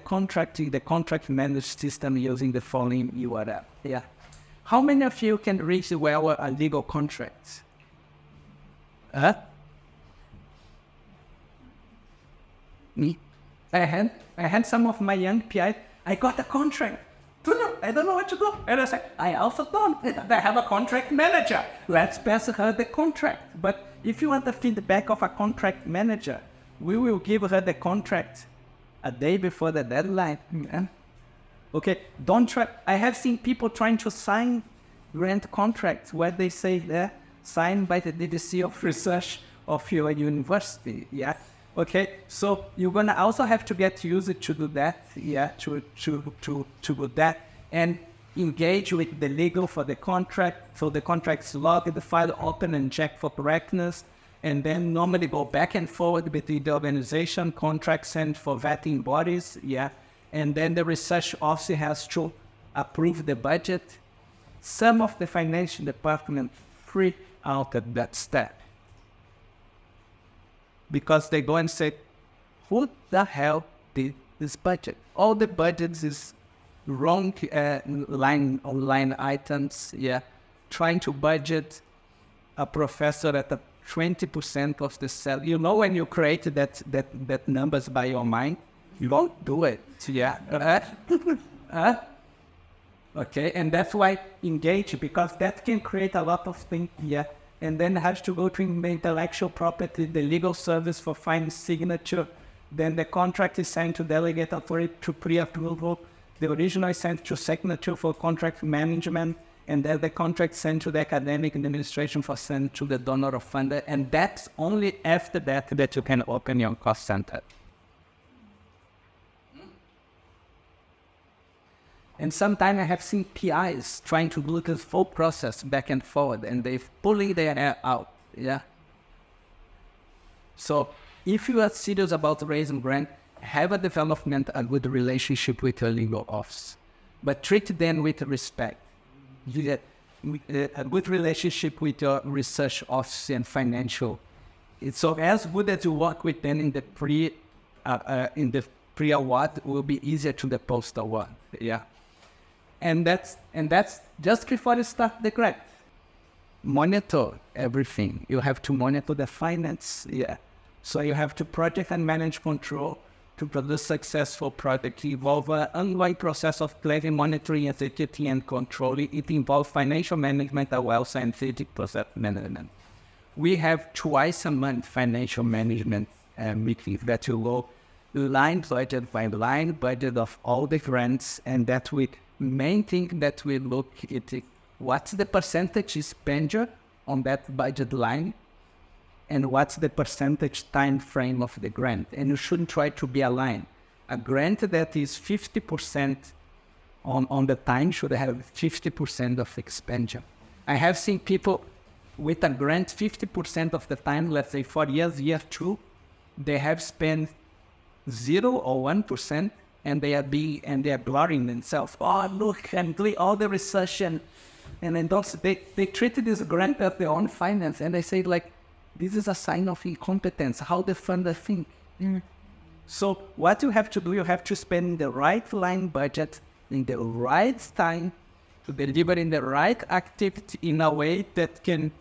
contract managed system using the following URL, yeah. How many of you can read well a legal contract? Me? I had some of my young PIs, I got a contract. Tulio, I don't know what to do. And I said, I also don't. I have a contract manager. Let's pass her the contract. But if you want the feedback of a contract manager, we will give her the contract a day before the deadline. Man. Okay, don't try. I have seen people trying to sign grant contracts where they say they're signed by the DDC of research of your university. Yeah. Okay, so you're gonna also have to get used to do that, yeah, to do that, and engage with the legal for the contract. So the contract's logged, the file open and check for correctness, and then normally go back and forward between the organization, contract sent for vetting bodies, yeah, and then the research officer has to approve the budget. Some of the financial department freak out at that step, because they go and say, who the hell did this budget? All the budgets is wrong line items, yeah. Trying to budget a professor at a 20% of the salary. You know, when you create that numbers by your mind, you won't do it, yeah. Okay, and that's why engage, because that can create a lot of things, yeah. And then has to go to the intellectual property, the legal service for final signature. Then the contract is sent to delegate authority to pre-approval. The original is sent to signature for contract management. And then the contract sent to the academic administration for sent to the donor or funder. And that's only after that you can open your cost center. And sometimes I have seen PIs trying to do this full process back and forward, and they're pulling their hair out, yeah? So if you are serious about raising grant, have a a good relationship with your legal office, but treat them with respect. You get a good relationship with your research office and financial. It's so as good as you work with them in the pre-award, it will be easier to the post-award, yeah? And that's just before you start the grant. Monitor everything. You have to monitor the finance, yeah. So you have to project and manage control to produce successful product. It involves an ongoing process of planning, monitoring, executing, and controlling. It involves financial management as well as scientific process management. We have twice a month financial management meetings that you go line budget by line budget of all the grants, and that we main thing that we look at what's the percentage expenditure on that budget line, and what's the percentage time frame of the grant. And you shouldn't try to be aligned. A grant that is 50% on the time should have 50% of expenditure. I have seen people with a grant 50% of the time, let's say 4 years, year 2, they have spent 0 or 1%, and they are blurring themselves. Oh, look, I'm doing all the research, and then they treated this grant as their own finance, and they say, like, this is a sign of incompetence, how the funder think. So what you have to do, you have to spend the right line budget in the right time to deliver in the right activity in a way that can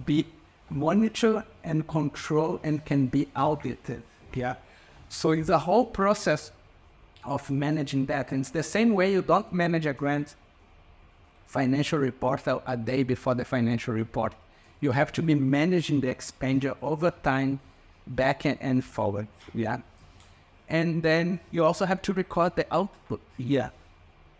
be monitored and controlled and can be audited. Yeah. So it's a whole process of managing that. And it's the same way you don't manage a grant financial report a day before the financial report. You have to be managing the expenditure over time, back and forward. Yeah. And then you also have to record the output. Yeah.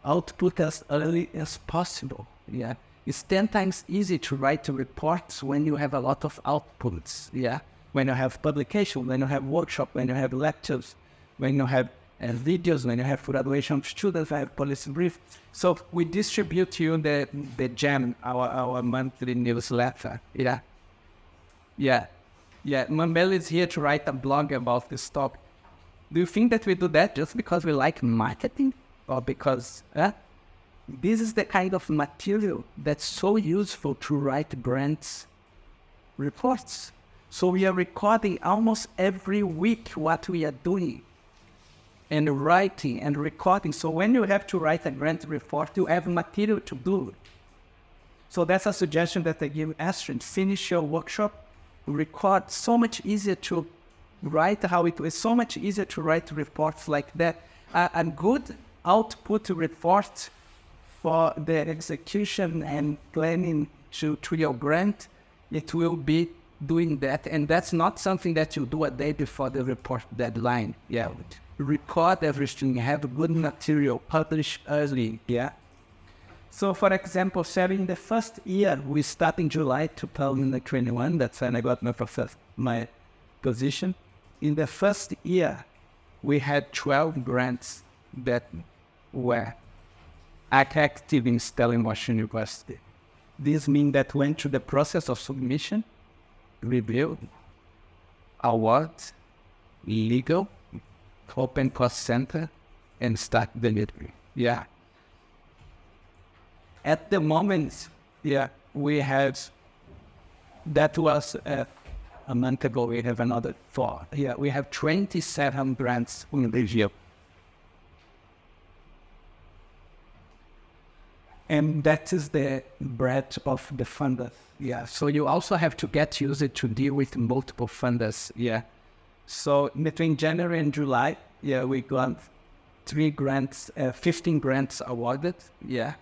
Output as early as possible. Yeah. It's 10 times easier to write reports when you have a lot of outputs. Yeah. When you have publication, when you have workshop, when you have lectures, when you have videos, when you have graduation of students, I have policy brief. So we distribute you the GEM, our monthly newsletter. Yeah. Yeah. Yeah. Mambel is here to write a blog about this topic. Do you think that we do that just because we like marketing? Or because this is the kind of material that's so useful to write grants reports. So we are recording almost every week what we are doing and writing and recording. So when you have to write a grant report, you have material to do. So that's a suggestion that I give Astrid. Finish your workshop, record. So much easier to write how it was. So much easier to write reports like that. A good output report for the execution and planning to your grant, it will be doing that. And that's not something that you do a day before the report deadline. Yeah. Record everything, have good material, publish early. Yeah. So for example, Sarah, in the first year, we start in July 2021. That's when I got my position. In the first year, we had 12 grants that were active in Stellenbosch University. This means that went through the process of submission, review, award, legal, open cost center, and start delivery. Yeah. At the moment, yeah, we had, that was a month ago, we have another 4. Yeah, we have 27 grants in review. And that is the breadth of the funders. Yeah, so you also have to get used to deal with multiple funders. Yeah. So between January and July, yeah, we got 3 grants, 15 grants awarded. Yeah.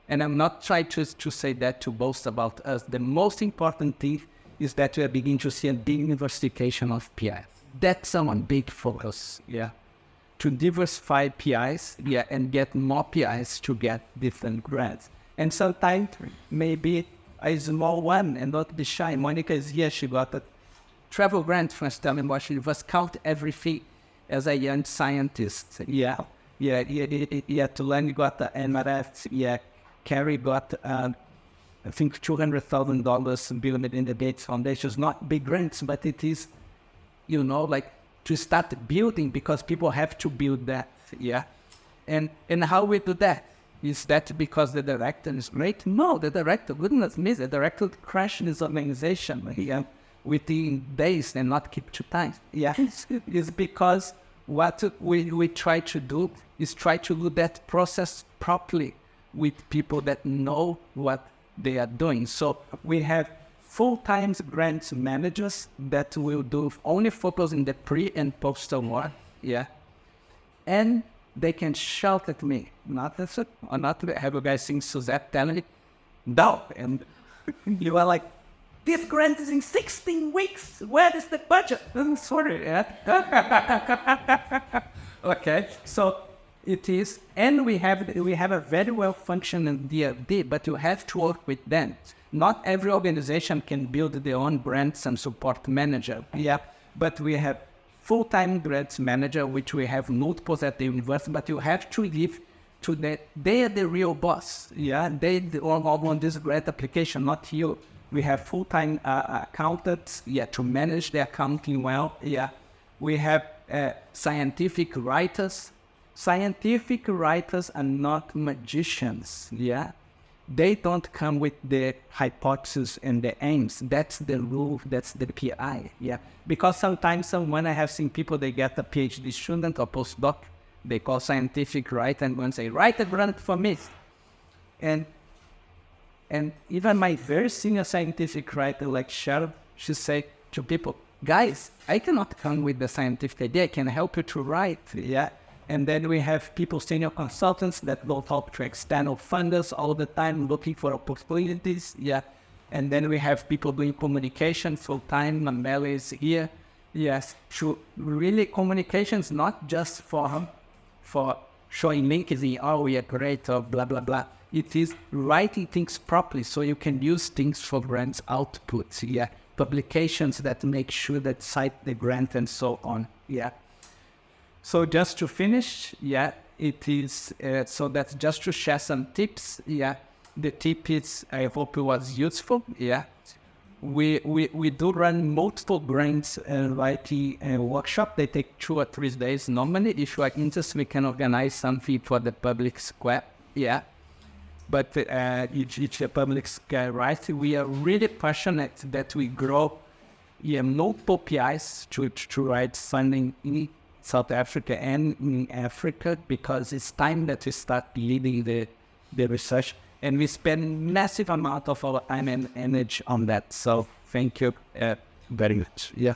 And I'm not trying to say that to boast about us. The most important thing is that we are beginning to see a diversification of PIs. That's our big focus. Yeah. To diversify PIs, yeah, and get more PIs to get different grants. And sometimes maybe a small one and not be shy. Monica is here, she got a travel grant from Stellenbosch University, count everything as a young scientist. Yeah. Tulio got the MRF, yeah. Carrie got, I think, $200,000 built in the Gates Foundation. It's not big grants, but it is, like to start building because people have to build that. Yeah. And how we do that? Is that because the director is great? No, the director, goodness me, the director crashed his organization within days and not keep to time. Yeah. It's because what we try to do is try to do that process properly with people that know what they are doing. So we have full-time grant managers that will do only focus in the pre and post award. Yeah. And they can shout at me, not have a guy sing Suzette telling me, no. And you are like, this grant is in 16 weeks. Where is the budget? I'm sorry. Yeah. Okay. So it is, and we have a very well functioning DFD, but you have to work with them. Not every organization can build their own grants and support manager. Yeah, but we have full-time grants manager, which we have multiples at the university, but you have to give to they are the real boss. Yeah, they on this grant application, not you. We have full-time accountants, yeah, to manage the accounting well. Yeah, we have scientific writers. Scientific writers are not magicians. Yeah. They don't come with the hypothesis and the aims. That's the rule. That's the PI. Yeah. Because sometimes when I have seen people, they get a PhD student or postdoc, they call scientific writer and one say, write a grant for me. And even my very senior scientific writer like Cheryl, she say to people, guys, I cannot come with the scientific idea. I can help you to write. Yeah. And then we have people, senior consultants that will talk to external funders all the time, looking for opportunities. Yeah. And then we have people doing communication full time. Mamela is here. Yes. So really communications, not just for showing LinkedIn, oh, we are great, or blah, blah, blah. It is writing things properly so you can use things for grants outputs. Yeah. Publications that make sure that cite the grant and so on. Yeah. So just to finish, yeah, it is, so that's just to share some tips. Yeah. The tip is, I hope it was useful. Yeah. We do run multiple grants writing workshop. They take 2 or 3 days normally. If you are interested, we can organize something for the public square. Yeah. But each public square, right? We are really passionate that we grow multiple PIs to write funding in South Africa and in Africa, because it's time that we start leading the research. And we spend massive amount of our time and energy on that. So thank you very much. Yeah.